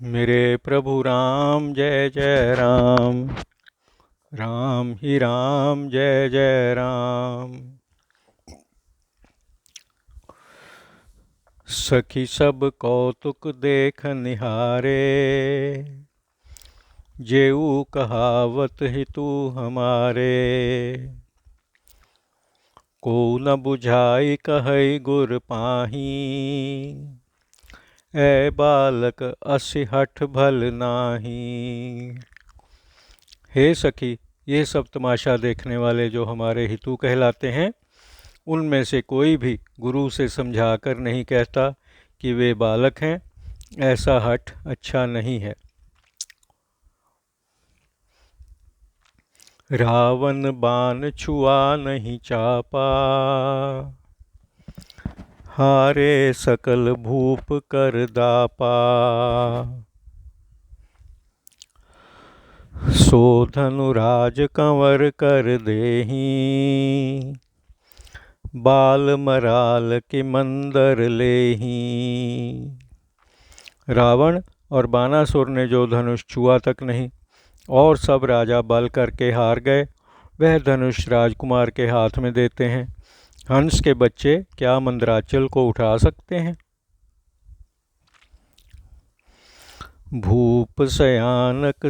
मेरे प्रभु राम जय जय राम। राम ही राम जय जय राम। सखी सब कौतुक देख निहारे, जेऊ कहावत हितु हमारे। को न बुझाई कहई गुर पाही, ऐ बालक असि हठ भल नाही। हे सखी, ये सब तमाशा देखने वाले जो हमारे हितू कहलाते हैं, उनमें से कोई भी गुरु से समझा कर नहीं कहता कि वे बालक हैं। ऐसा हठ अच्छा नहीं है। रावण बाण छुआ नहीं चापा, हारे सकल भूप कर दापा। सो धनुराज कंवर कर देहीं, बाल मराल के मंदर लेहीं। रावण और बानासुर ने जो धनुष छुआ तक नहीं और सब राजा बल करके हार गए, वह धनुष राजकुमार के हाथ में देते हैं। हंस के बच्चे क्या मंदराचल को उठा सकते हैं? भूप सयानक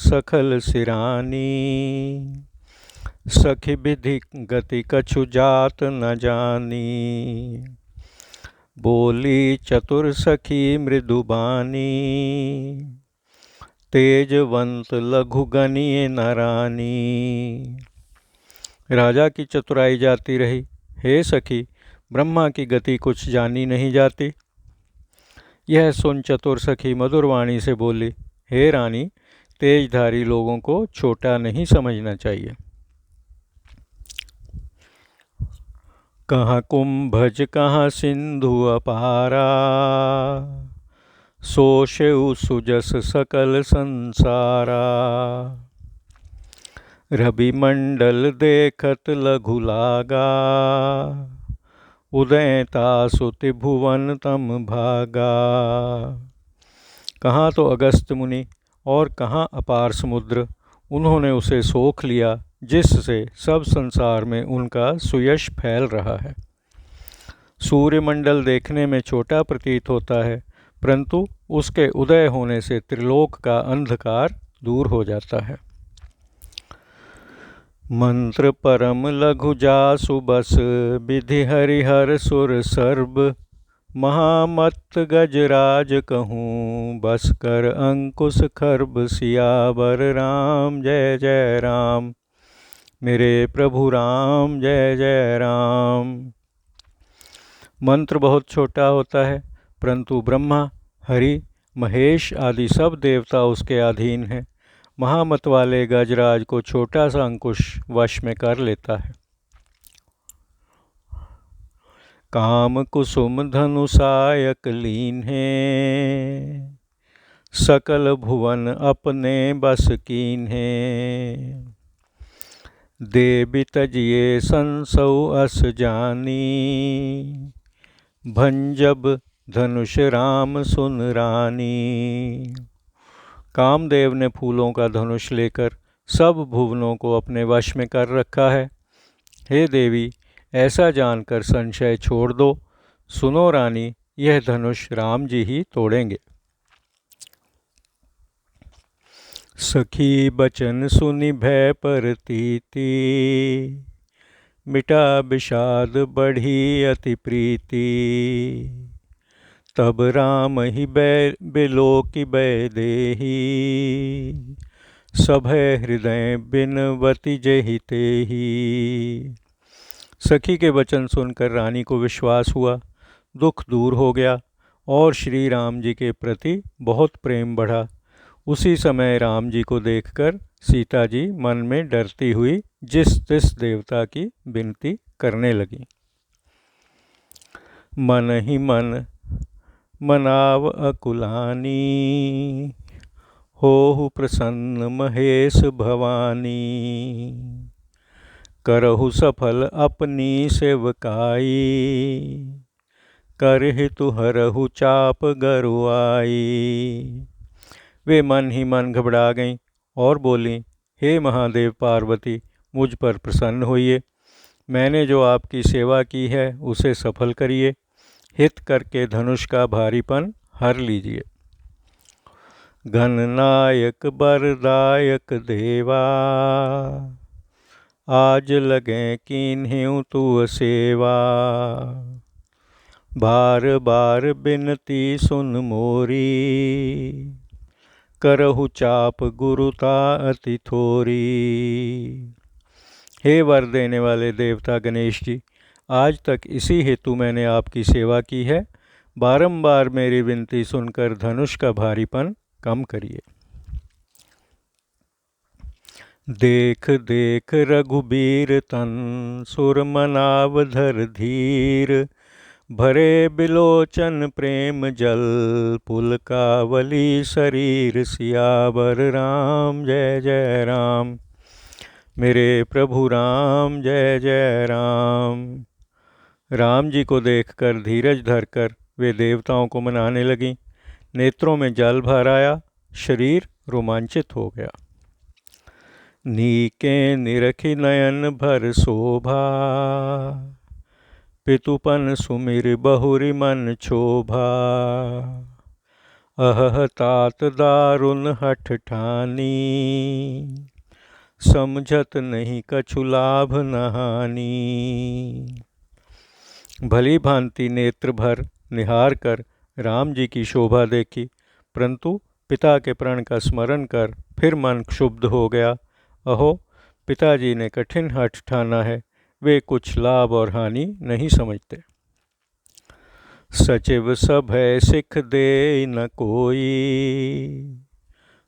सकल सिरानी, सखी विधि गति कछु जात न जानी। बोली चतुर सखी मृदुबानी, तेजवंत लघु गनिये नारानी। राजा की चतुराई जाती रही। हे सखी, ब्रह्मा की गति कुछ जानी नहीं जाती। यह सुन चतुर सखी मधुर वाणी से बोली, हे रानी, तेजधारी लोगों को छोटा नहीं समझना चाहिए। कहाँ कुंभज कहाँ सिंधु अपारा, सोशेउ सुजस सकल संसारा। रवि मंडल देखत लघु लागा, उदयता सुति भुवन तम भागा। कहाँ तो अगस्त मुनि और कहाँ अपार समुद्र, उन्होंने उसे सोख लिया, जिससे सब संसार में उनका सुयश फैल रहा है। सूर्यमंडल देखने में छोटा प्रतीत होता है, परंतु उसके उदय होने से त्रिलोक का अंधकार दूर हो जाता है। मंत्र परम लघु जासु बस, विधि हरिहर सुर सर्ब। महामत्त गजराज कहूँ, बस कर अंकुश खर्ब। सियावर राम जय जय राम। मेरे प्रभु राम जय जय राम। मंत्र बहुत छोटा होता है, परंतु ब्रह्मा, हरि, महेश आदि सब देवता उसके अधीन हैं। महामत वाले गजराज को छोटा सा अंकुश वश में कर लेता है। काम कुसुम धनुषायक लीन्हे, सकल भुवन अपने बस कीन्हे। देवी तजिए संसौ अस जानी, भंजब धनुष राम सुन रानी। कामदेव ने फूलों का धनुष लेकर सब भुवनों को अपने वश में कर रखा है। हे देवी, ऐसा जानकर संशय छोड़ दो। सुनो रानी, यह धनुष राम जी ही तोड़ेंगे। सखी बचन सुनि भय परतीति, मिटा विषाद बढ़ी अति प्रीति। तब राम ही बिलोकि भय देहि, सभय हृदय बिनवति जेहि तेहि। सखी के वचन सुनकर रानी को विश्वास हुआ, दुख दूर हो गया और श्री राम जी के प्रति बहुत प्रेम बढ़ा। उसी समय राम जी को देखकर सीता जी मन में डरती हुई जिस तिस देवता की विनती करने लगी। मन ही मन मनाव अकुलानी, होहु प्रसन्न महेश भवानी। करहु सफल अपनी सेवकाई, कर हितु हरहु चाप गरुआई। वे मन ही मन घबरा गईं और बोलीं, हे महादेव पार्वती, मुझ पर प्रसन्न होइए। मैंने जो आपकी सेवा की है उसे सफल करिए। हित करके धनुष का भारीपन हर लीजिए। घननायक बरदायक देवा, आज लगें कीन्ह्यु तू सेवा। बार बार बिनती सुन मोरी, करहु चाप गुरुता अति थोरी। हे वर देने वाले देवता गणेश जी, आज तक इसी हेतु मैंने आपकी सेवा की है। बारंबार मेरी विनती सुनकर धनुष का भारीपन कम करिए। देख देख रघुबीर तन, सुर मनावधर धीर। भरे बिलोचन प्रेम जल, पुलकावली शरीर। सियावर राम जय जय राम, मेरे प्रभु राम जय जय राम। राम जी को देखकर धीरज धरकर वे देवताओं को मनाने लगीं। नेत्रों में जल भर आया, शरीर रोमांचित हो गया। नीके निरखी नयन भर शोभा, पितुपन सुमिर बहुरी मन क्षोभा। अहह तात दारुन हठ ठानी, समझत नहीं कछु लाभ न हानि। भली भांति नेत्र भर निहार कर राम जी की शोभा देखी, परंतु पिता के प्रण का स्मरण कर फिर मन क्षुब्ध हो गया। अहो, पिताजी ने कठिन हठ ठाना है, वे कुछ लाभ और हानि नहीं समझते। सचिव सभय सिख दे न कोई,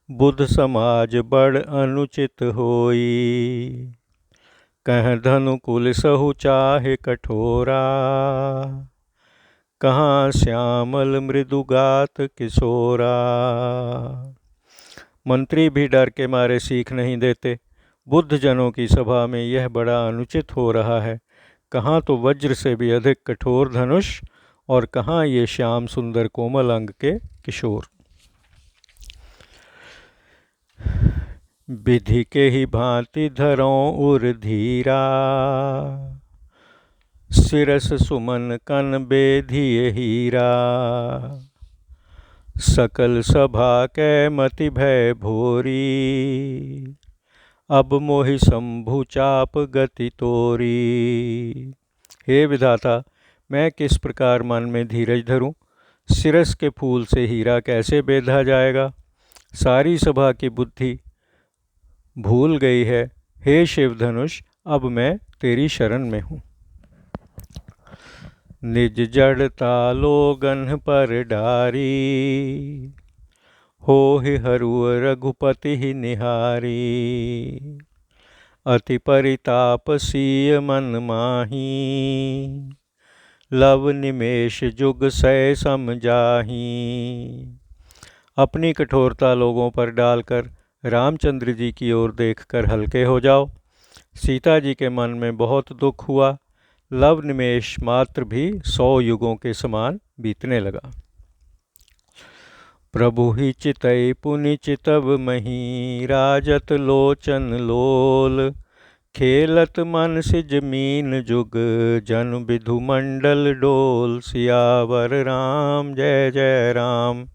बुध समाज बड़ अनुचित होई। कह धनुकुल सहु चाहे कठोरा, कहाँ श्यामल मृदुगात किशोरा। मंत्री भी डर के मारे सीख नहीं देते। बुद्ध जनों की सभा में यह बड़ा अनुचित हो रहा है। कहाँ तो वज्र से भी अधिक कठोर धनुष, और कहाँ ये श्याम सुंदर कोमल अंग के किशोर। विधि के ही भांति धरों उर धीरा, सिरस सुमन कन बेधिए हीरा। सकल सभा कै मति भय भोरी, अब मोहि शंभु चाप गति तोरी। हे विधाता, मैं किस प्रकार मन में धीरज धरूं? सिरस के फूल से हीरा कैसे बेधा जाएगा? सारी सभा की बुद्धि भूल गई है। हे शिव धनुष, अब मैं तेरी शरण में हूँ। निज जड़ता लोगन पर डारी, होहि हरुअ रघुपति ही निहारी। अति परिताप सीय मन माही, लव निमेष जुग सै सम जाही। अपनी कठोरता लोगों पर डालकर रामचंद्र जी की ओर देखकर हल्के हो जाओ। सीता जी के मन में बहुत दुख हुआ। लव निमेष मात्र भी 100 युगों के समान बीतने लगा। प्रभु ही चितई पुनि चितव मही, राजत लोचन लोल। खेलत मन सिज मीन जुग, जन विधु मंडल डोल। सियावर राम जय जय राम,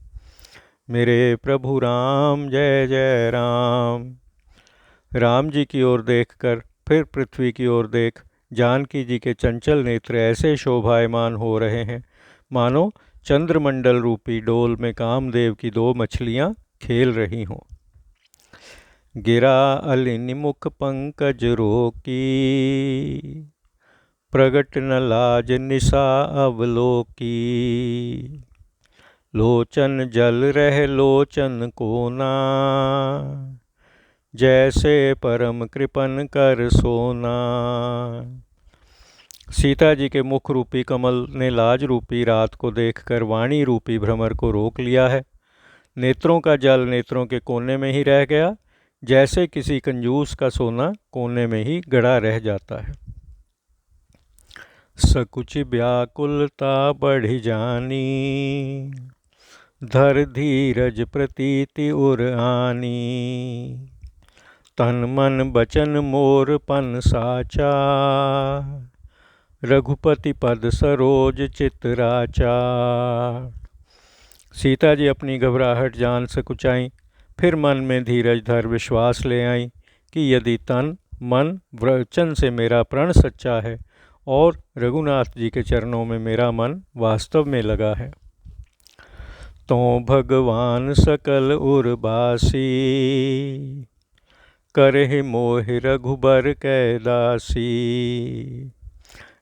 मेरे प्रभु राम जय जय राम। राम जी की ओर देखकर फिर पृथ्वी की ओर देख जानकी जी के चंचल नेत्र ऐसे शोभायमान हो रहे हैं मानो चंद्रमंडल रूपी डोल में कामदेव की 2 मछलियां खेल रही हों। गिरा अलिनि मुख पंकज रोकी, प्रगट न लाज निशा अवलोकी। लोचन जल रह लोचन कोना, जैसे परम कृपन कर सोना। सीता जी के मुख रूपी कमल ने लाज रूपी रात को देखकर वाणी रूपी भ्रमर को रोक लिया है। नेत्रों का जल नेत्रों के कोने में ही रह गया, जैसे किसी कंजूस का सोना कोने में ही गड़ा रह जाता है। सकुच व्याकुलता बढ़ जानी, धर धीरज प्रतीति उर आनी। तन मन बचन मोर पन साचा, रघुपति पद सरोज चित राचा। सीता जी अपनी घबराहट जान सकुचाई, फिर मन में धीरज धर विश्वास ले आई कि यदि तन मन वचन से मेरा प्रण सच्चा है और रघुनाथ जी के चरणों में मेरा मन वास्तव में लगा है, तो भगवान सकल उर्बासी, करहि मोहि रघुबर कै दासी।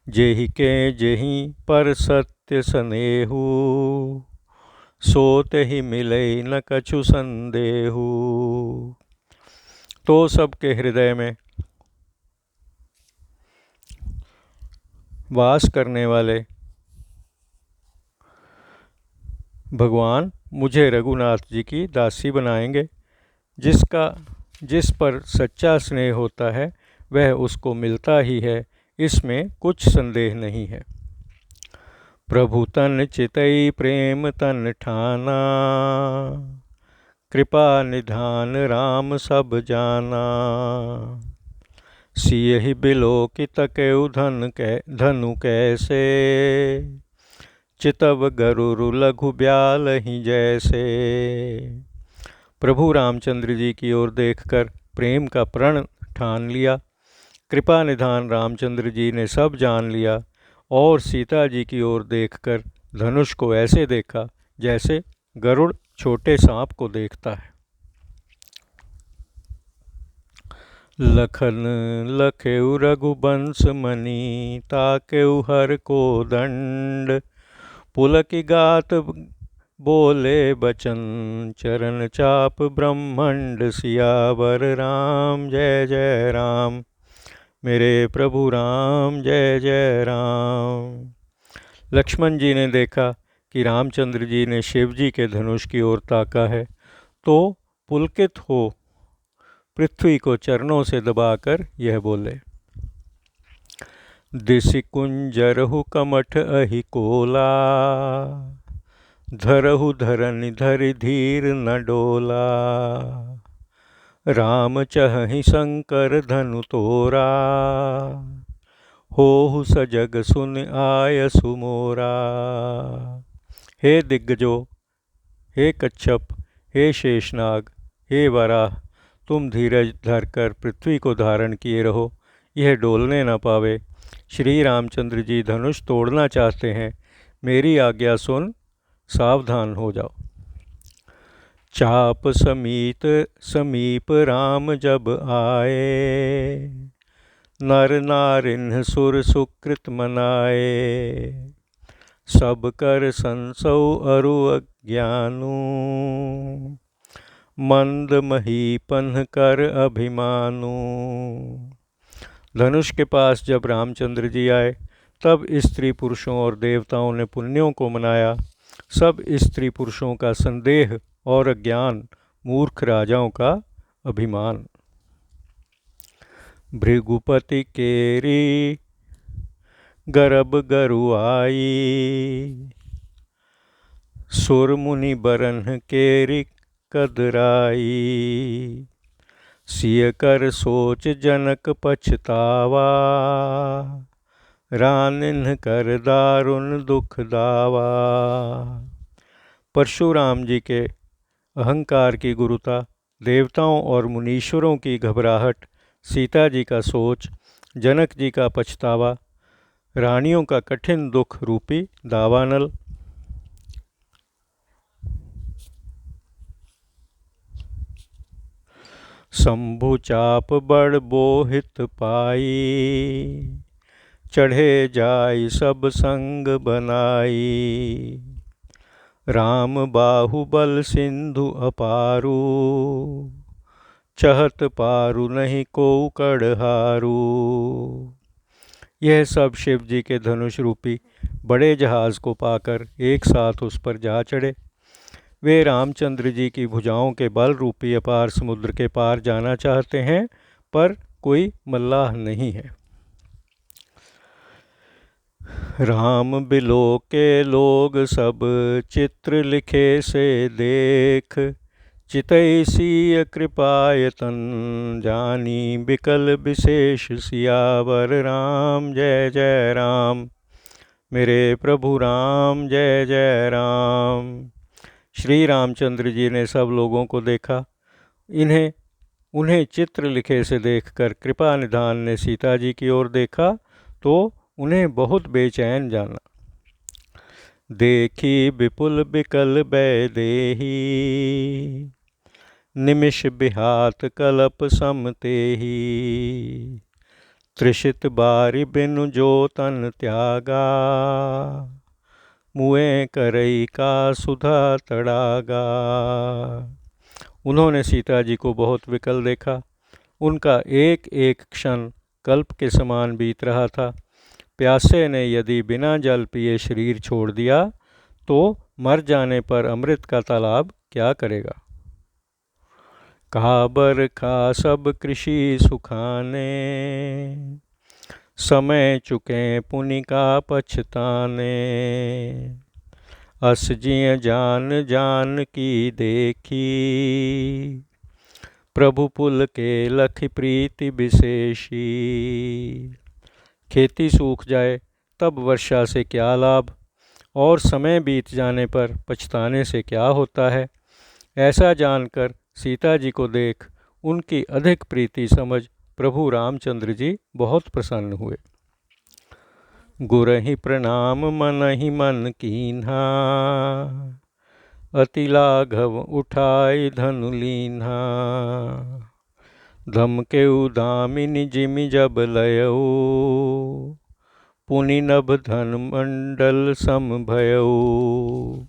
जेहि के जेहि पर सत्य सनेहु, सो तेहि मिलै न कछु संदेहु। तो सबके हृदय में वास करने वाले भगवान मुझे रघुनाथ जी की दासी बनाएंगे। जिस पर सच्चा स्नेह होता है वह उसको मिलता ही है, इसमें कुछ संदेह नहीं है। प्रभु तन चितई प्रेम तन ठाना, कृपा निधान राम सब जाना। सियहि बिलोकित केउ धनु कैसे, चितव गरुरु लघु ब्यालहि जैसे। प्रभु रामचंद्र जी की ओर देखकर प्रेम का प्रण ठान लिया। कृपा निधान रामचंद्र जी ने सब जान लिया और सीता जी की ओर देखकर धनुष को ऐसे देखा जैसे गरुड़ छोटे सांप को देखता है। लखन लखेउ रघुबंश मणि, ताकेउ हर को दंड। पुलकि गात बोले बचन, चरण चाप ब्रह्मंड। सियावर राम जय जय राम, मेरे प्रभु राम जय जय राम। लक्ष्मण जी ने देखा कि रामचंद्र जी ने शिव जी के धनुष की ओर ताका है, तो पुलकित हो पृथ्वी को चरणों से दबाकर यह बोले, दिसि कुंजरहु कमठ अहि कोला, धरहु धरनि धरि धीर न डोला। राम चहहि शंकर धनु तोरा, होहु सजग सुन आयसु मोरा। हे दिग्गजो, हे कच्छप, हे शेषनाग, हे वराह, तुम धीरज धरकर पृथ्वी को धारण किए रहो, यह डोलने न पावे। श्री रामचंद्र जी धनुष तोड़ना चाहते हैं, मेरी आज्ञा सुन सावधान हो जाओ। चाप समीप राम जब आए, नर नारिन सुर सुकृत मनाए। सब कर संसौ अरु अज्ञानु, मंद महीपन कर अभिमानु। धनुष के पास जब रामचंद्र जी आए तब स्त्री पुरुषों और देवताओं ने पुण्यों को मनाया। सब स्त्री पुरुषों का संदेह और अज्ञान, मूर्ख राजाओं का अभिमान। भृगुपति केरी गरब गरुआई, सुर मुनि बरन केरी कदराई। सिय कर सोच जनक पछतावा, रानिन कर दारुण दुख दावा। परशुराम जी के अहंकार की गुरुता, देवताओं और मुनीश्वरों की घबराहट, सीता जी का सोच, जनक जी का पछतावा, रानियों का कठिन दुख रूपी दावानल। शंभु चाप बड़ बोहित पाई, चढ़े जाई सब संग बनाई। राम बाहुबल सिंधु अपारू, चहत पारू नहीं को कड़हारू। यह सब शिव जी के धनुष रूपी बड़े जहाज को पाकर एक साथ उस पर जा चढ़े। वे रामचंद्र जी की भुजाओं के बल रूपी अपार समुद्र के पार जाना चाहते हैं, पर कोई मल्लाह नहीं है। राम बिलो के लोग सब चित्र लिखे से देख, चितई सीय कृपायतन जानी बिकल विशेष सियावर राम जय जय राम। मेरे प्रभु राम जय जय राम। श्री रामचंद्र जी ने सब लोगों को देखा। उन्हें चित्र लिखे से देखकर कृपा निधान ने सीता जी की ओर देखा तो उन्हें बहुत बेचैन जाना। देखी विपुल बिकल बैदेही, निमिष बिहात कलप सम तेहि। त्रिषित बारी बिनु जो तन त्यागा, मुए करई का सुधा तड़ागा। उन्होंने सीता जी को बहुत विकल देखा। उनका एक एक क्षण कल्प के समान बीत रहा था। प्यासे ने यदि बिना जल पिए शरीर छोड़ दिया तो मर जाने पर अमृत का तालाब क्या करेगा। काबर खा सब कृषि सुखाने, समय चुके पुनि का पछताने। अस जिय जान जान की देखी, प्रभु पुल के लख प्रीति विशेषी। खेती सूख जाए तब वर्षा से क्या लाभ, और समय बीत जाने पर पछताने से क्या होता है। ऐसा जानकर सीता जी को देख उनकी अधिक प्रीति समझ प्रभु रामचंद्र जी बहुत प्रसन्न हुए। गुरहि प्रणाम मनहि मन कीन्हा, अति लाघव उठाई धनु लीन्हा। धमकेउ दामिनी जिमि जब लयऊ, पुनि नभ धन मंडल सम भयऊ।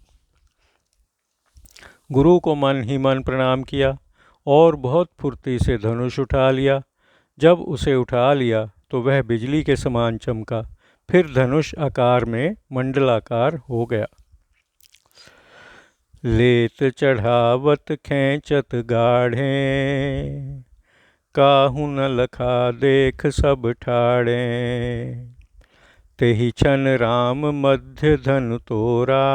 गुरु को मन ही मन प्रणाम किया और बहुत फुर्ती से धनुष उठा लिया। जब उसे उठा लिया तो वह बिजली के समान चमका, फिर धनुष आकार में मंडलाकार हो गया। लेत चढ़ावत खैंचत गाढ़े, काहू न लखा देख सब ठाड़े। तेहि छन राम मध्य धनु तोरा,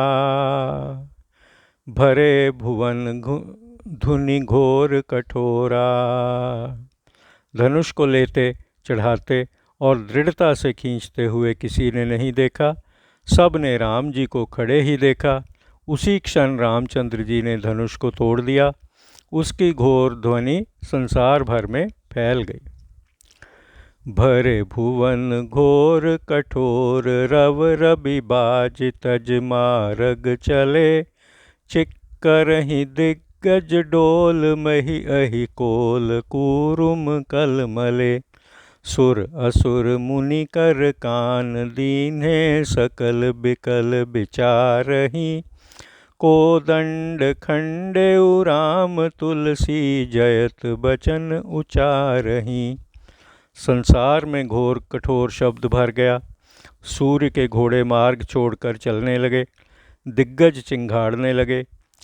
भरे भुवन धुनि घोर कठोरा। धनुष को लेते चढ़ाते और दृढ़ता से खींचते हुए किसी ने नहीं देखा। सब ने राम जी को खड़े ही देखा। उसी क्षण रामचंद्र जी ने धनुष को तोड़ दिया। उसकी घोर ध्वनि संसार भर में फैल गई। भरे भुवन घोर कठोर, रव रवि बाज तज मारग चले। चिक्करहि दिग्गज डोल, मही अहि कोल कूरुम कल मले। सुर असुर मुनि कर कान दीन्हे, सकल बिकल विचारहि। कोदंड खंडेउ राम तुलसी, जयत बचन उचारहि। संसार में घोर कठोर शब्द भर गया। सूर्य के घोड़े मार्ग छोड़कर चलने लगे। दिग्गज चिंघाड़ने लगे।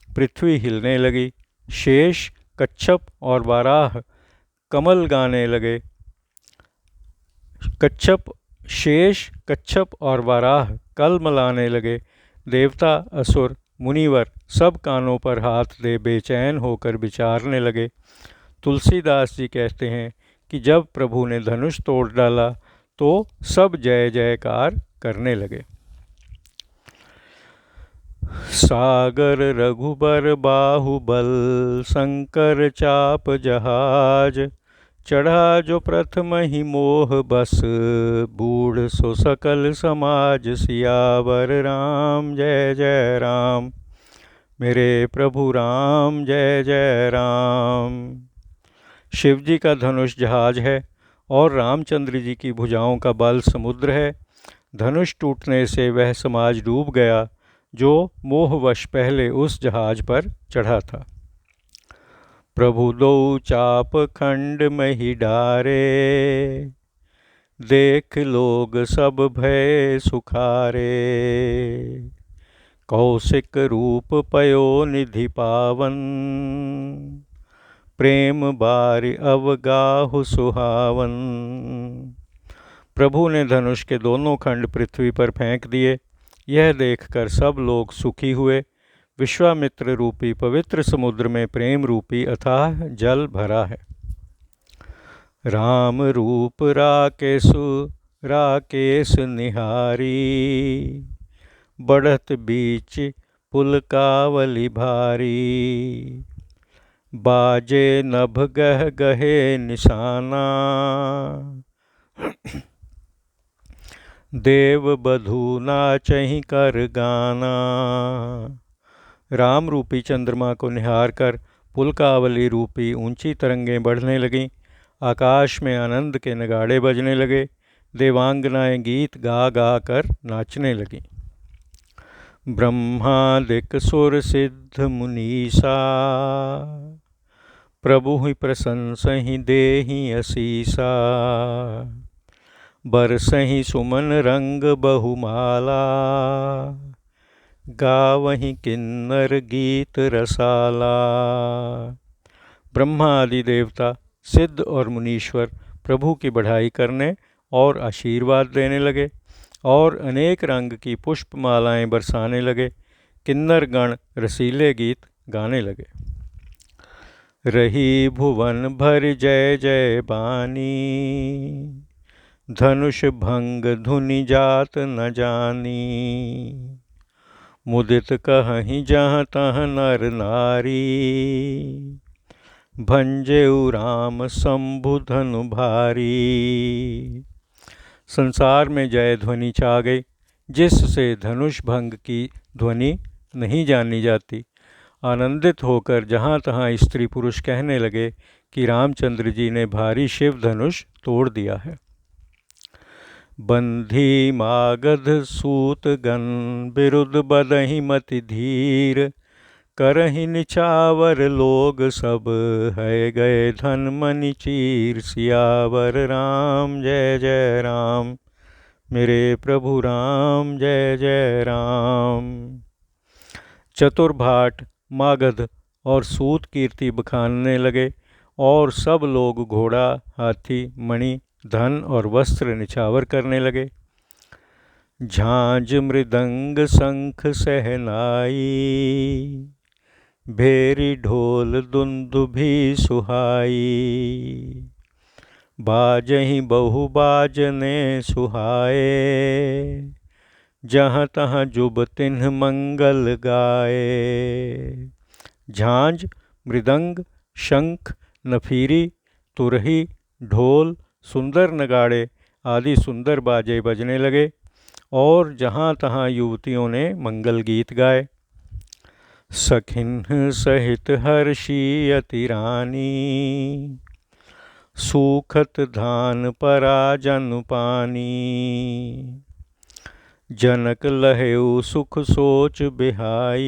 पृथ्वी हिलने लगी। शेष, कच्छप और वाराह कमल गाने लगे। शेष, कच्छप और वाराह कल मलाने लगे। देवता, असुर, मुनिवर सब कानों पर हाथ दे बेचैन होकर विचारने लगे। तुलसीदास जी कहते हैं कि जब प्रभु ने धनुष तोड़ डाला तो सब जय जयकार करने लगे। सागर रघुबर बाहुबल, शंकर चाप जहाज। चढ़ा जो प्रथम ही मोह बस, बूढ़ सो सकल समाज। सियावर राम जय जय राम। मेरे प्रभु राम जय जय राम। शिव जी का धनुष जहाज है और रामचंद्र जी की भुजाओं का बल समुद्र है। धनुष टूटने से वह समाज डूब गया जो मोहवश पहले उस जहाज पर चढ़ा था। प्रभु दो चाप खंड मही डारे, देख लोग सब भय सुखारे। कौशिक रूप पयो निधि पावन, प्रेम बारि अवगाहु सुहावन। प्रभु ने धनुष के दोनों खंड पृथ्वी पर फेंक दिए। यह देखकर सब लोग सुखी हुए। विश्वामित्र रूपी पवित्र समुद्र में प्रेम रूपी अथाह जल भरा है। राम रूप राकेश निहारी, बढ़त बीच पुलकावली भारी। बाजे नभ गह गहे निशाना, देव बधू नाचहि कर गाना। राम रूपी चंद्रमा को निहार कर पुलकावली रूपी ऊंची तरंगें बढ़ने लगीं। आकाश में आनंद के नगाड़े बजने लगे। देवांगनाएं गीत गा गा कर नाचने लगीं। ब्रह्मादिक सुर सिद्ध मुनीसा, प्रभु ही प्रशंसहि देहि असीसा। बरसहि सुमन रंग बहुमाला, गावहि किन्नर गीत रसाला। ब्रह्मा आदि देवता, सिद्ध और मुनीश्वर प्रभु की बढ़ाई करने और आशीर्वाद देने लगे और अनेक रंग की पुष्पमालाएं बरसाने लगे। किन्नर गण रसीले गीत गाने लगे। रही भुवन भर जय जय बानी, धनुष भंग धुनि जात न जानी। मुदित कहहि जहाँ तहाँ नर नारी, भंजेउ राम शंभु धनु भारी। संसार में जय ध्वनि छा गई, जिससे धनुष भंग की ध्वनि नहीं जानी जाती। आनंदित होकर जहाँ तहाँ स्त्री पुरुष कहने लगे कि रामचंद्र जी ने भारी शिव धनुष तोड़ दिया है। बंधी मागध सूत गण, बिरुद बदहि मति धीर। करहि निछावर लोग सब, है गए धन मनि चीर। सियावर राम जय जय राम, मेरे प्रभु राम जय जय राम। चतुर्भाट, मागध और सूत कीर्ति बखानने लगे और सब लोग घोड़ा, हाथी, मणि, धन और वस्त्र निछावर करने लगे। झांझ मृदंग शंख सहनाई, भेरी ढोल दुंदुभि सुहाई। बाजहि बहु बाजने सुहाए, जहाँ तहाँ जुब तिन्ह मंगल गाए। झांझ, मृदंग, शंख, नफीरी, तुरही, ढोल, सुंदर नगाड़े आदि सुंदर बाजे बजने लगे और जहाँ तहाँ युवतियों ने मंगल गीत गाए। सखिन सहित हर्षी अति रानी, सूखत धान परा जनु पानी। जनक लहेउ सुख सोच बिहाई,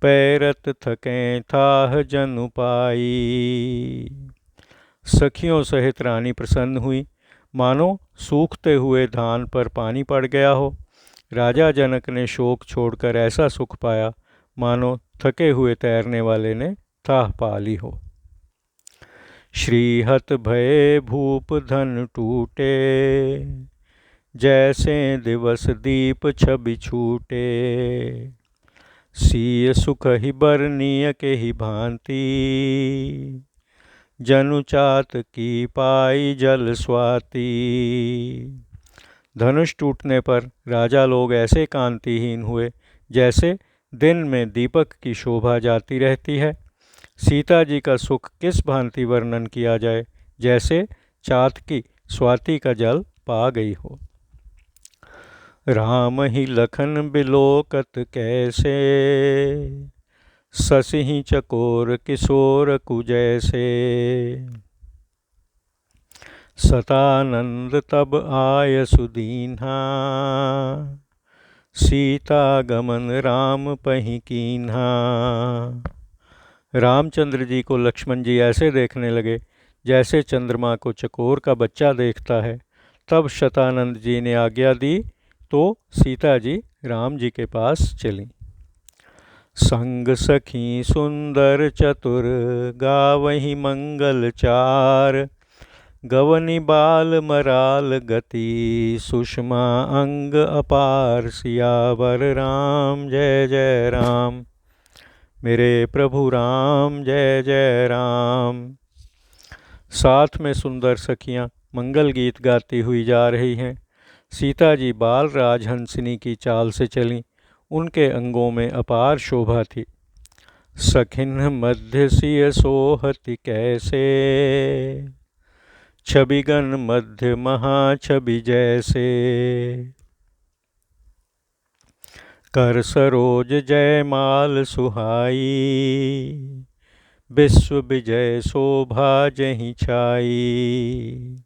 पैरत थकें थाह जनु पाई। सखियों सहित रानी प्रसन्न हुई, मानो सूखते हुए धान पर पानी पड़ गया हो। राजा जनक ने शोक छोड़कर ऐसा सुख पाया मानो थके हुए तैरने वाले ने थाह पा ली हो। श्रीहत भये भूप धन टूटे, जैसे दिवस दीप छवि छूटे। सीय सुख ही बरनीय के ही भांति, जनु चात की पाई जल स्वाति। धनुष टूटने पर राजा लोग ऐसे कांतिहीन हुए जैसे दिन में दीपक की शोभा जाती रहती है। सीता जी का सुख किस भांति वर्णन किया जाए, जैसे चात की स्वाति का जल पा गई हो। राम ही लखन बिलोकत कैसे, ससिहि चकोर किशोर कुजैसे। सतानंद तब आय सुदीन्हा, सीता गमन राम पहि कीन्हा। रामचंद्र जी को लक्ष्मण जी ऐसे देखने लगे जैसे चंद्रमा को चकोर का बच्चा देखता है। तब शतानंद जी ने आज्ञा दी तो सीता जी राम जी के पास चलीं। संग सखी सुंदर चतुर, गावहि मंगल चार। गवनी बाल मराल गति, सुषमा अंग अपार, सियावर राम जय जय राम। मेरे प्रभु राम जय जय राम। साथ में सुंदर सखियां मंगल गीत गाती हुई जा रही हैं। सीता जी बाल राजहंसिनी की चाल से चलीं। उनके अंगों में अपार शोभा थी। सखिन मध्य सिय सोहति कैसे, छबिगन मध्य महाछबि जैसे। कर सरोज जयमाल सुहाई, विश्व विजय शोभा जहीं छाई।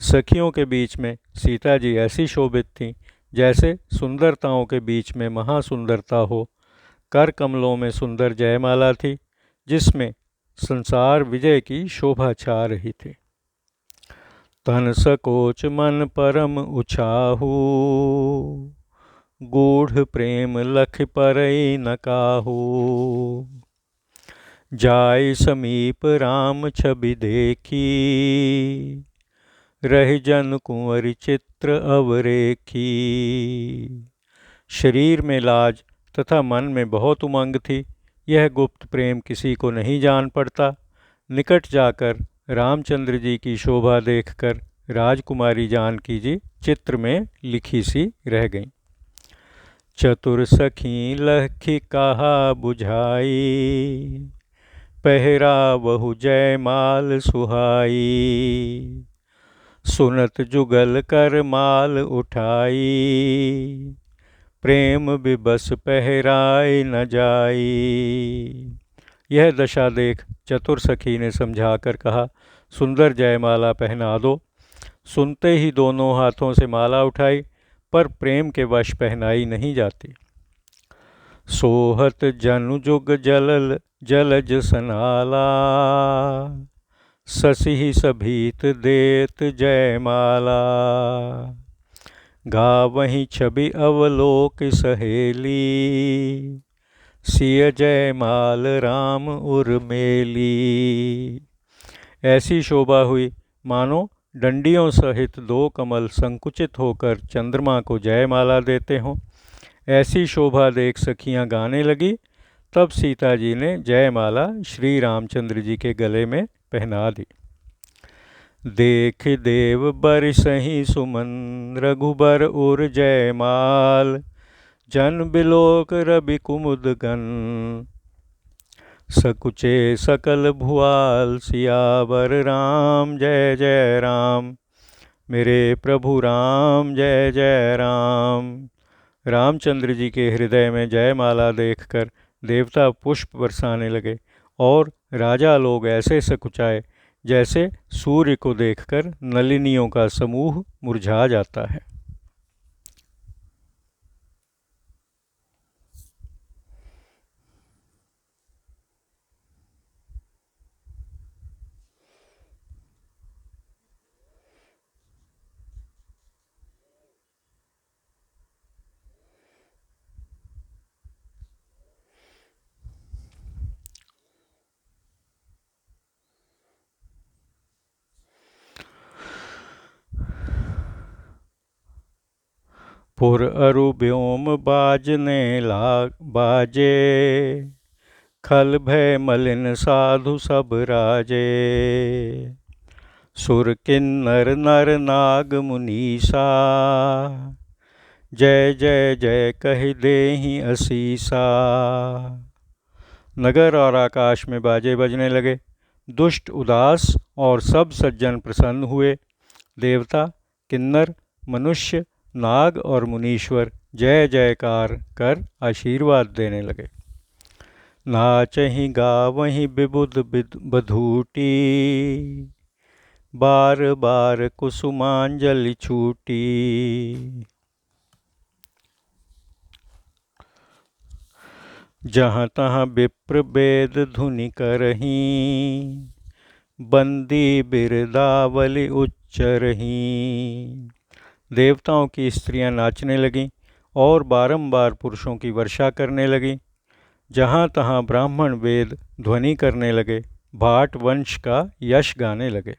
सखियों के बीच में सीता जी ऐसी शोभित थीं जैसे सुंदरताओं के बीच में महासुंदरता हो। कर कमलों में सुंदर जयमाला थी जिसमें संसार विजय की शोभा छा रही थी। तन सकोच मन परम उछाहू, गूढ़ प्रेम लख परई न काहू। जाय समीप राम छवि देखी, रह जन कुंवर चित्र अवरेखी। शरीर में लाज तथा मन में बहुत उमंग थी। यह गुप्त प्रेम किसी को नहीं जान पड़ता। निकट जाकर रामचंद्र जी की शोभा देखकर राजकुमारी जानकी जी चित्र में लिखी सी रह गईं। चतुर सखी लखी कहा बुझाई, पहरा बहु जयमाल सुहाई। सुनत जुगल कर माल उठाई, प्रेम विबस पहराए न जाई। यह दशा देख चतुर सखी ने समझाकर कहा, सुंदर जयमाला पहना दो। सुनते ही दोनों हाथों से माला उठाई, पर प्रेम के वश पहनाई नहीं जाती। सोहत जनु जुग जलज सनाला, ससी सभीत देत जयमाला। गावहीं छवि अवलोक सहेली, सिय जयमाल राम उर्मेली। ऐसी शोभा हुई मानो डंडियों सहित दो कमल संकुचित होकर चंद्रमा को जयमाला देते हों। ऐसी शोभा देख सखियां गाने लगी। तब सीता जी ने जयमाला श्री रामचंद्र जी के गले में पहना दी। देख देव बरसहि सुमन, रघुबर उर जयमाल। जन बिलोक रवि कुमुद गन, सकुचे सकल भुआल। सियावर राम जय जय राम। मेरे प्रभु राम जय जय राम। रामचंद्र जी के हृदय में जयमाला देखकर देवता पुष्प बरसाने लगे और राजा लोग ऐसे सकुचाए जैसे सूर्य को देखकर नलिनियों का समूह मुरझा जाता है। पुर अरु व्योम बाजने बाजे, खल भय मलिन साधु सब राजे। सुर किन्नर नर नाग मुनीसा, जय जय जय कहि देहि असीसा। नगर और आकाश में बाजे बजने लगे। दुष्ट उदास और सब सज्जन प्रसन्न हुए। देवता, किन्नर, मनुष्य, नाग और मुनीश्वर जय जयकार कर आशीर्वाद देने लगे। नाचहि गावहि विबुध बधूटी, बार बार कुसुमांजलि छूटी। जहाँ तहाँ विप्र वेद धुनि करहीं, बंदी बिरदावली उच्चरहीं। देवताओं की स्त्रियां नाचने लगीं और बारंबार पुरुषों की वर्षा करने लगीं। जहाँ तहाँ ब्राह्मण वेद ध्वनि करने लगे, भाट वंश का यश गाने लगे।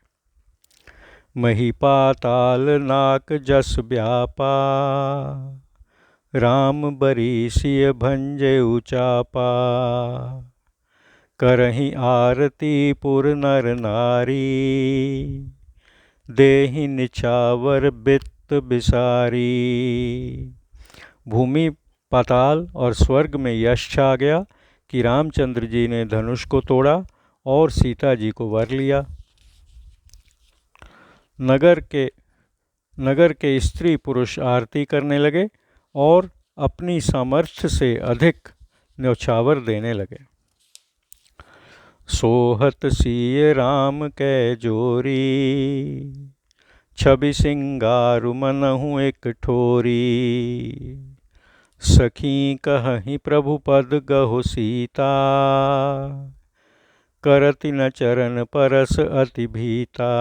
मही पाताल नाक जस व्यापा, राम बरीसिय भंजे उचापा। करहि आरती पुर नर नारी, देहि निछावर बित्त बिसारी। भूमि, पाताल और स्वर्ग में यश छा गया कि रामचंद्र जी ने धनुष को तोड़ा और सीता जी को वर लिया। नगर के स्त्री पुरुष आरती करने लगे और अपनी सामर्थ्य से अधिक न्यौछावर देने लगे। सोहत सिय राम कै जोरी, छवि सिंगारु मनहु एक ठोरी। सखी कहहि प्रभु पद गहो सीता, करति न चरण परस अति भीता।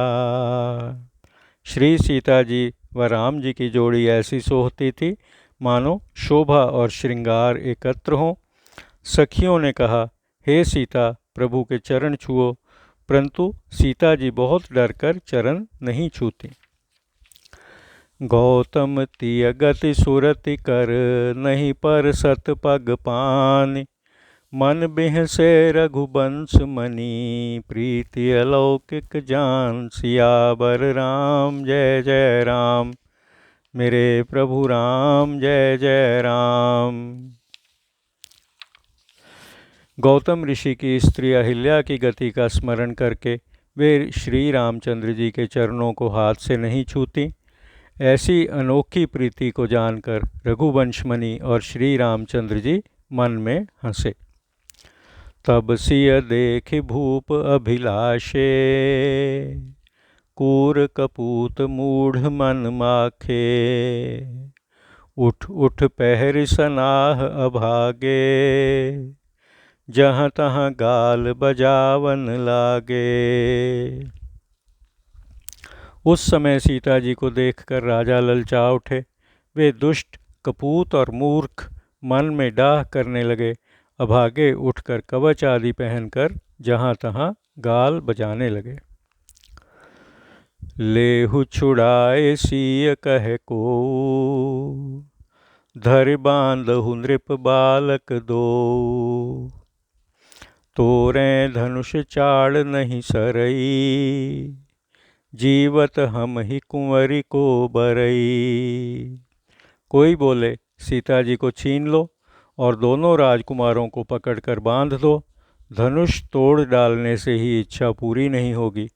श्री सीता जी व राम जी की जोड़ी ऐसी सोहती थी मानो शोभा और श्रृंगार एकत्र हों। सखियों ने कहा, हे सीता, प्रभु के चरण छुओ, परंतु सीता जी बहुत डरकर चरण नहीं छूती। गौतम तिय गति सुरति कर, नहीं पर सत पग पानि। मन बिहसे रघुबंश मणि, प्रीति अलौकिक जान। सियावर राम जय जय राम, मेरे प्रभु राम जय जय राम। गौतम ऋषि की स्त्री अहिल्या की गति का स्मरण करके वे श्री रामचंद्र जी के चरणों को हाथ से नहीं छूती। ऐसी अनोखी प्रीति को जानकर रघुवंशमणि और श्री रामचंद्र जी मन में हंसे। तब सिय देखि भूप अभिलाषे, कूर कपूत मूढ़ मन माखे। उठ उठ पहरि सनाह अभागे, जहाँ तहाँ गाल बजावन लागे। उस समय सीता जी को देखकर राजा ललचा उठे। वे दुष्ट, कपूत और मूर्ख मन में डाह करने लगे। अभागे उठकर कवच आदि पहनकर जहाँ तहाँ गाल बजाने लगे। लेहु छुड़ाए सीय कह को, धरि बांधहु नृप बालक दो। तोरें धनुष चाड़ नहीं सरई, जीवत हम ही कुंवरी को बरई। कोई बोले, सीता जी को छीन लो और दोनों राजकुमारों को पकड़कर बांध दो। धनुष तोड़ डालने से ही इच्छा पूरी नहीं होगी।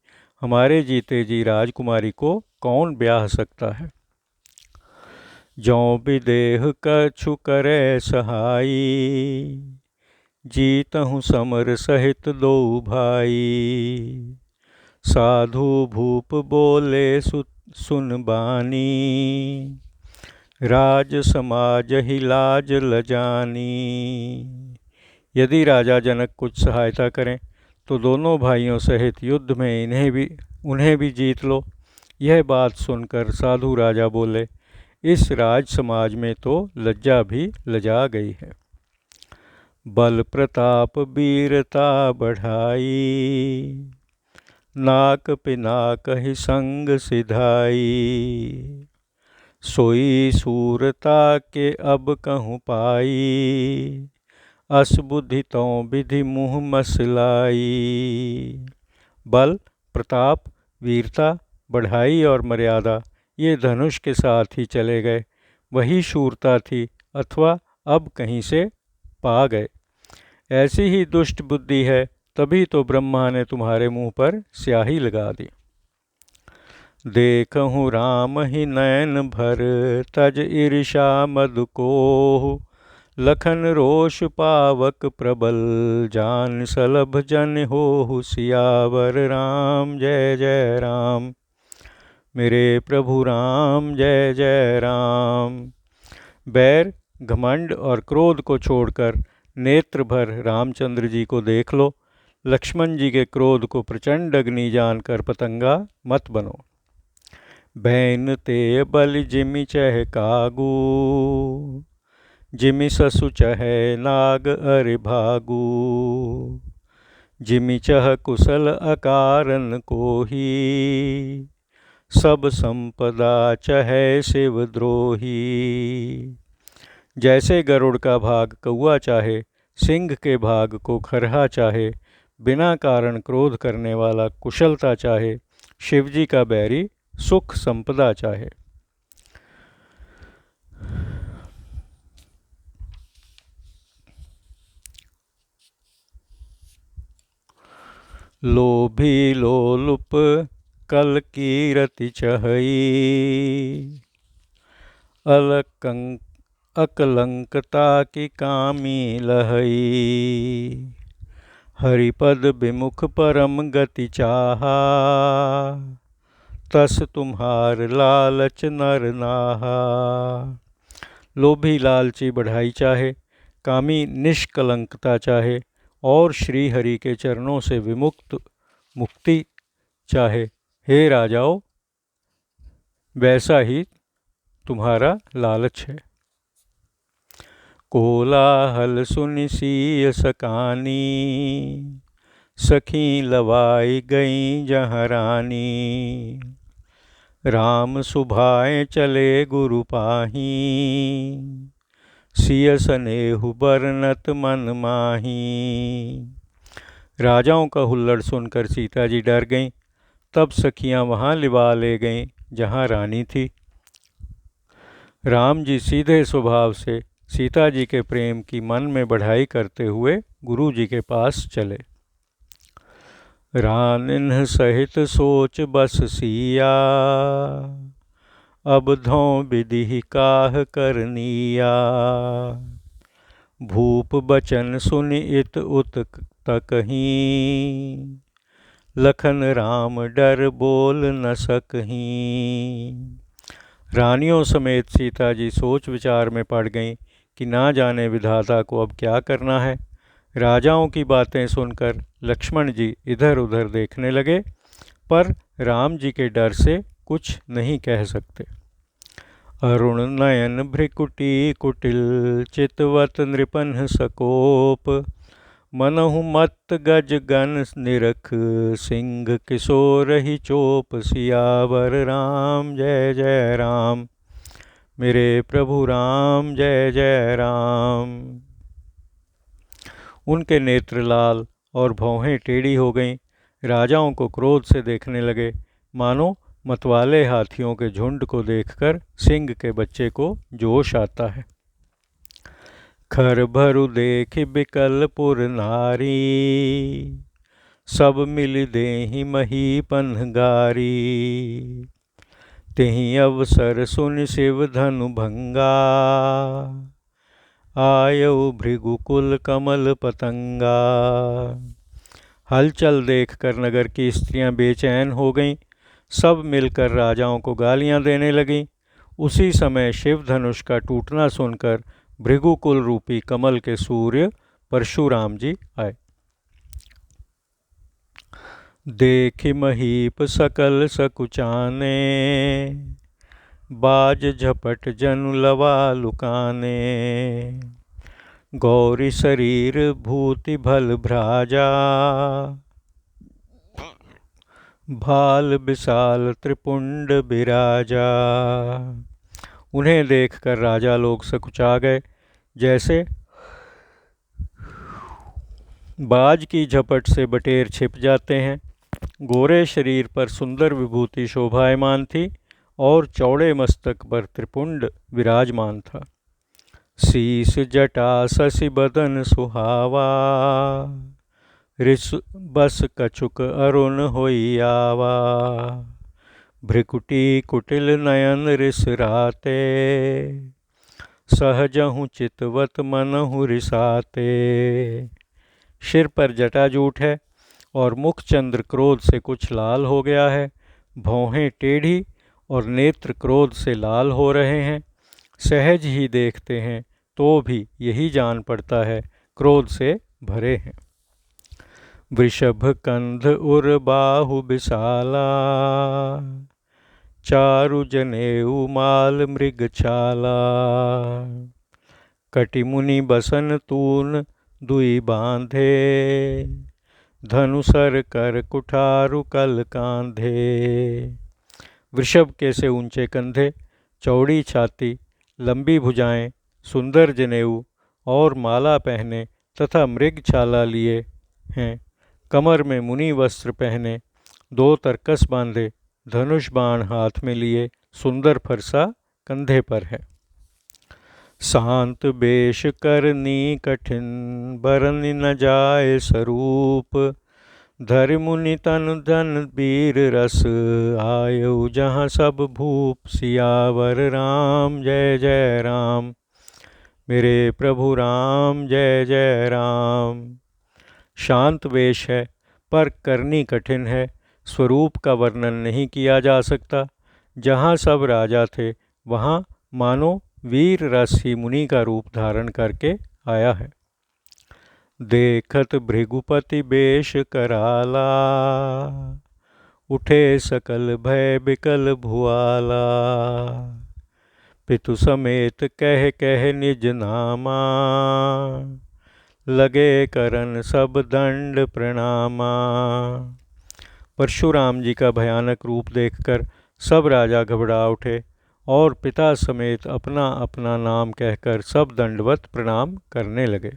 हमारे जीते जी राजकुमारी को कौन ब्याह सकता है। जौं विदेह कछु करे सहाई, जीतहु समर सहित दो भाई। साधु भूप बोले सुन बानी, राज समाज ही लाज लजानी। यदि राजा जनक कुछ सहायता करें तो दोनों भाइयों सहित युद्ध में उन्हें भी जीत लो। यह बात सुनकर साधु राजा बोले, इस राज समाज में तो लज्जा भी लजा गई है। बल प्रताप वीरता बढ़ाई, नाक पिनाक ही संग सिधाई। सोई सूरता के अब कहूँ पाई, अस बुद्धि तों विधि मुँह मसलाई। बल, प्रताप, वीरता, बढ़ाई और मर्यादा ये धनुष के साथ ही चले गए। वही शूरता थी अथवा अब कहीं से पा गए। ऐसी ही दुष्ट बुद्धि है, तभी तो ब्रह्मा ने तुम्हारे मुंह पर स्याही लगा दी। देखहु राम ही नयन भर, तज ईर्षा मद कोहु। लखन रोष पावक प्रबल, जान सलभ जन होहु। सियावर राम जय जय राम, मेरे प्रभु राम जय जय राम। बैर, घमंड और क्रोध को छोड़कर नेत्र भर रामचंद्र जी को देख लो। लक्ष्मण जी के क्रोध को प्रचंड अग्नि जानकर पतंगा मत बनो। बैन ते बलि जिमि चह कागू, जिमि ससु चहै नाग अरि भागू। जिमि चह कुशल अकारन कोही, सब संपदा चहै शिवद्रोही। जैसे गरुड़ का भाग कौआ चाहे, सिंह के भाग को खरहा चाहे, बिना कारण क्रोध करने वाला कुशलता चाहे, शिवजी का बैरी सुख संपदा चाहे। लोभी लोलुप कल की रति चहई, अकलंकता की कामी लहई। हरिपद विमुख परम गति चाहा, तस तुम्हार लालच नर नाहा। लोभी लालची बढ़ाई चाहे, कामी निष्कलंकता चाहे, और श्री हरि के चरणों से विमुक्त मुक्ति चाहे। हे राजाओं, वैसा ही तुम्हारा लालच है। कोलाहल सुनि सीय सकानी, सखी लवाई गई जहाँ रानी। राम सुभाए चले गुरु पाही, सिय सनेहु बरनत मन माही। राजाओं का हुल्लड़ सुनकर सीता जी डर गईं। तब सखियां वहां लिवा ले गईं जहां रानी थी। राम जी सीधे स्वभाव से सीता जी के प्रेम की मन में बढ़ाई करते हुए गुरु जी के पास चले। रानिन्ह सहित सोच बस सिया, अब धौं विधि काह करनिया। भूप बचन सुनि इत उत तकहीं, लखन राम डर बोल न सकहीं। रानियों समेत सीता जी सोच विचार में पड़ गईं कि ना जाने विधाता को अब क्या करना है। राजाओं की बातें सुनकर लक्ष्मण जी इधर उधर देखने लगे, पर राम जी के डर से कुछ नहीं कह सकते। अरुण नयन भ्रिकुटी कुटिल, चितवत नृपन सकोप। मनहु मत गज गन निरख, सिंह किशोर ही चोप। सियावर राम जय जय राम, मेरे प्रभु राम जय जय राम। उनके नेत्र लाल और भौहें टेढ़ी हो गईं। राजाओं को क्रोध से देखने लगे, मानो मतवाले हाथियों के झुंड को देखकर सिंह के बच्चे को जोश आता है। खर भरु देख बिकल पुर नारी, सब मिल देहि मही पन्हगारी। तेहि अवसर सुनि शिव धनु भंगा, आयउ भृगुकुल कमल पतंगा। हलचल देखकर नगर की स्त्रियां बेचैन हो गईं। सब मिलकर राजाओं को गालियां देने लगीं। उसी समय शिव धनुष का टूटना सुनकर भृगुकुल रूपी कमल के सूर्य परशुराम जी आए। देखि महीप सकल सकुचाने, बाज झपट जनु लवा लुकाने। गौरी शरीर भूति भल भ्राजा, भाल विशाल त्रिपुंड बिराजा। उन्हें देखकर राजा लोग सकुचा गए, जैसे बाज की झपट से बटेर छिप जाते हैं। गोरे शरीर पर सुंदर विभूति शोभायमान थी और चौड़े मस्तक पर त्रिपुंड विराजमान था। शीस जटा शशि बदन सुहावा, ऋष बस कछुक अरुण होई आवा। भ्रिकुटी कुटिल नयन रिस राते, सहजहु चितवत मनहु रिसाते। सिर पर जटाजूट है और मुख चंद्र क्रोध से कुछ लाल हो गया है। भौहें टेढ़ी और नेत्र क्रोध से लाल हो रहे हैं। सहज ही देखते हैं तो भी यही जान पड़ता है क्रोध से भरे हैं। वृषभ कंध उर बाहु विशाला, चारु जनेऊ माल मृग छाला। कटिमुनि बसन तून दुई बांधे, धनुसर कर कुठारु कल कांधे। वृषभ के से ऊंचे कंधे, चौड़ी छाती, लंबी भुजाएं, सुंदर जनेऊ और माला पहने तथा मृगछाला लिए हैं। कमर में मुनि वस्त्र पहने, दो तरकस बांधे, धनुष बाण हाथ में लिए, सुंदर फरसा कंधे पर है। शांत बेश करनी कठिन, बरन न जाए स्वरूप। धरि मुनि तन धन वीर रस, आयु जहाँ सब भूप। सियावर राम जय जय राम, मेरे प्रभु राम जय जय राम। शांत वेश है पर करनी कठिन है, स्वरूप का वर्णन नहीं किया जा सकता। जहाँ सब राजा थे वहाँ मानो वीर रस ही मुनि का रूप धारण करके आया है। देखत भृगुपति बेश कराला, उठे सकल भय बिकल भुआला। पितु समेत कह कह निज नामा, लगे करन सब दंड प्रणामा। परशुराम जी का भयानक रूप देखकर सब राजा घबरा उठे और पिता समेत अपना अपना नाम कहकर सब दंडवत प्रणाम करने लगे।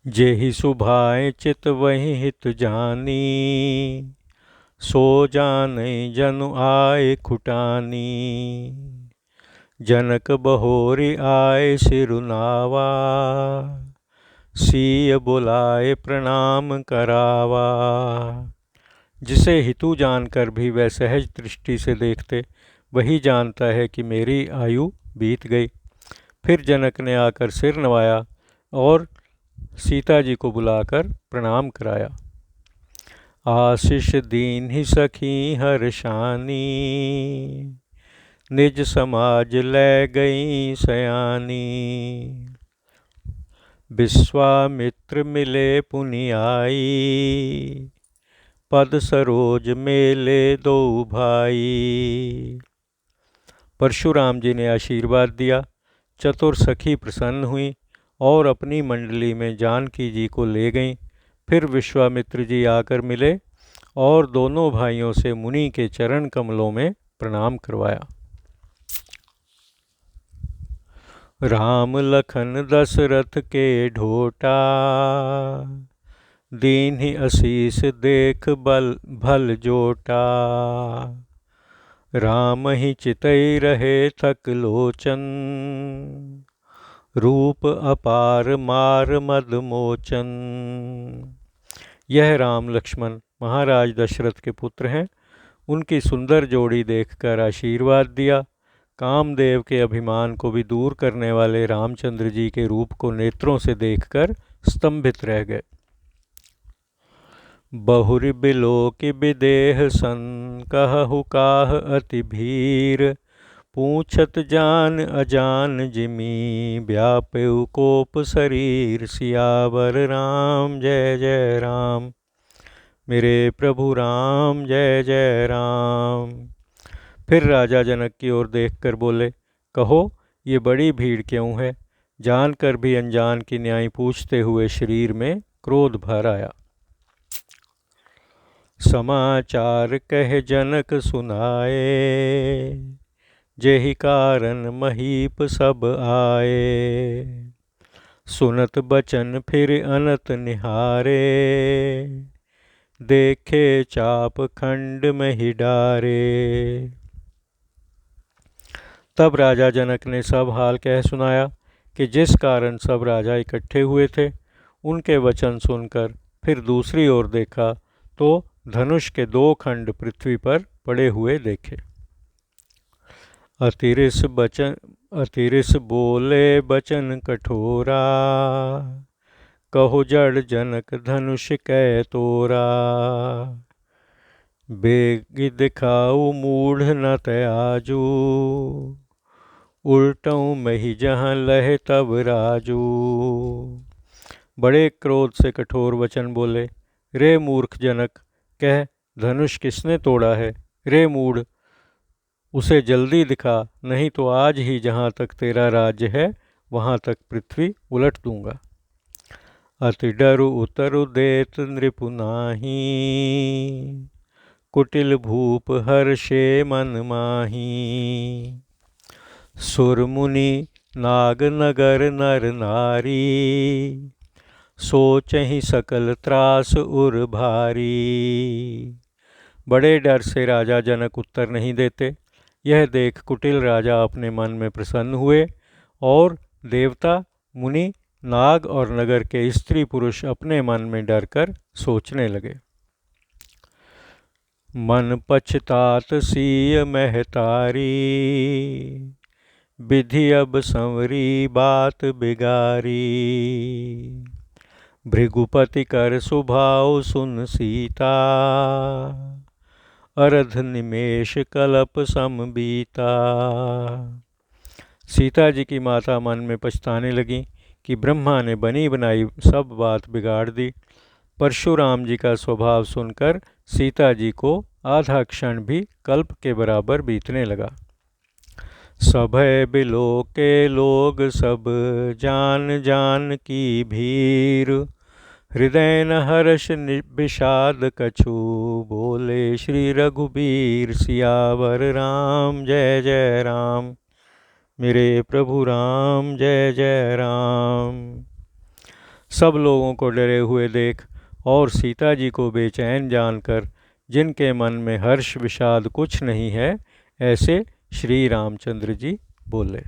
जेहि सुभाए चित वही हित जानी, सो जानै जनु आए खुटानी। जनक बहोरी आए सिरुनावा, सीय बुलाए प्रणाम करावा। जिसे हितु जानकर भी वह सहज दृष्टि से देखते, वही जानता है कि मेरी आयु बीत गई। फिर जनक ने आकर सिर नवाया और सीता जी को बुलाकर प्रणाम कराया। आशीष दीन ही सखी हर्षानी, निज समाज ले गई सयानी। विश्वामित्र मिले पुनि आई, पद सरोज मेले दो भाई। परशुराम जी ने आशीर्वाद दिया, चतुर सखी प्रसन्न हुई और अपनी मंडली में जानकी जी को ले गईं। फिर विश्वामित्र जी आकर मिले और दोनों भाइयों से मुनि के चरण कमलों में प्रणाम करवाया। राम लखन दशरथ के ढोटा, दीन्हि असीस देख बल भल जोटा। राम ही चितई रहे थक लोचन, रूप अपार मार मद मोचन। यह राम लक्ष्मण महाराज दशरथ के पुत्र हैं। उनकी सुंदर जोड़ी देखकर आशीर्वाद दिया। कामदेव के अभिमान को भी दूर करने वाले रामचंद्र जी के रूप को नेत्रों से देखकर स्तंभित रह गए। बहुरि बिलोकि विदेह सन, कहहु काह अति भीर। पूछत जान अजान जिमी, व्यापेउ कोप शरीर। सियावर राम जय जय राम, मेरे प्रभु राम जय जय राम। फिर राजा जनक की ओर देखकर बोले, कहो ये बड़ी भीड़ क्यों है। जानकर भी अनजान की न्याय पूछते हुए शरीर में क्रोध भर आया। समाचार कह जनक सुनाए, जेहि कारण महीप सब आए। सुनत बचन फिर अनत निहारे, देखे चाप खंड में ही डारे। तब राजा जनक ने सब हाल कह सुनाया कि जिस कारण सब राजा इकट्ठे हुए थे। उनके वचन सुनकर फिर दूसरी ओर देखा तो धनुष के दो खंड पृथ्वी पर पड़े हुए देखे। अतिरिस बोले बचन कठोरा, कहो जड़ जनक धनुष कै तोरा। बेग दिखाऊ मूढ़ न तयाजू, उल्टों मही जहाँ लहे तब राजू। बड़े क्रोध से कठोर वचन बोले, रे मूर्ख जनक, कह धनुष किसने तोड़ा है। रे मूढ़, उसे जल्दी दिखा, नहीं तो आज ही जहाँ तक तेरा राज्य है वहाँ तक पृथ्वी उलट दूंगा। अति डरु उतरु देत नृपु नाही, कुटिल भूप हर्षे मन माही। सुर मुनि नाग नगर नर नारी, सोचहि सकल त्रास उर भारी। बड़े डर से राजा जनक उत्तर नहीं देते। यह देख कुटिल राजा अपने मन में प्रसन्न हुए और देवता, मुनि, नाग और नगर के स्त्री पुरुष अपने मन में डर कर सोचने लगे। मन पछतात सीय महतारी, विधि अब संवरी बात बिगारी। भृगुपति कर सुभाव सुन सीता, अरध निमेष कलप सम बीता। सीता जी की माता मन में पछताने लगी कि ब्रह्मा ने बनी बनाई सब बात बिगाड़ दी। परशुराम जी का स्वभाव सुनकर सीता जी को आधा क्षण भी कल्प के बराबर बीतने लगा। सभय बिलो के लोग सब जान जान की भीर, हृदय न हर्ष विषाद कछु, बोले श्री रघुबीर सियावर राम जय जय राम। मेरे प्रभु राम जय जय राम। सब लोगों को डरे हुए देख और सीता जी को बेचैन जानकर, जिनके मन में हर्ष विषाद कुछ नहीं है, ऐसे श्री रामचंद्र जी बोले।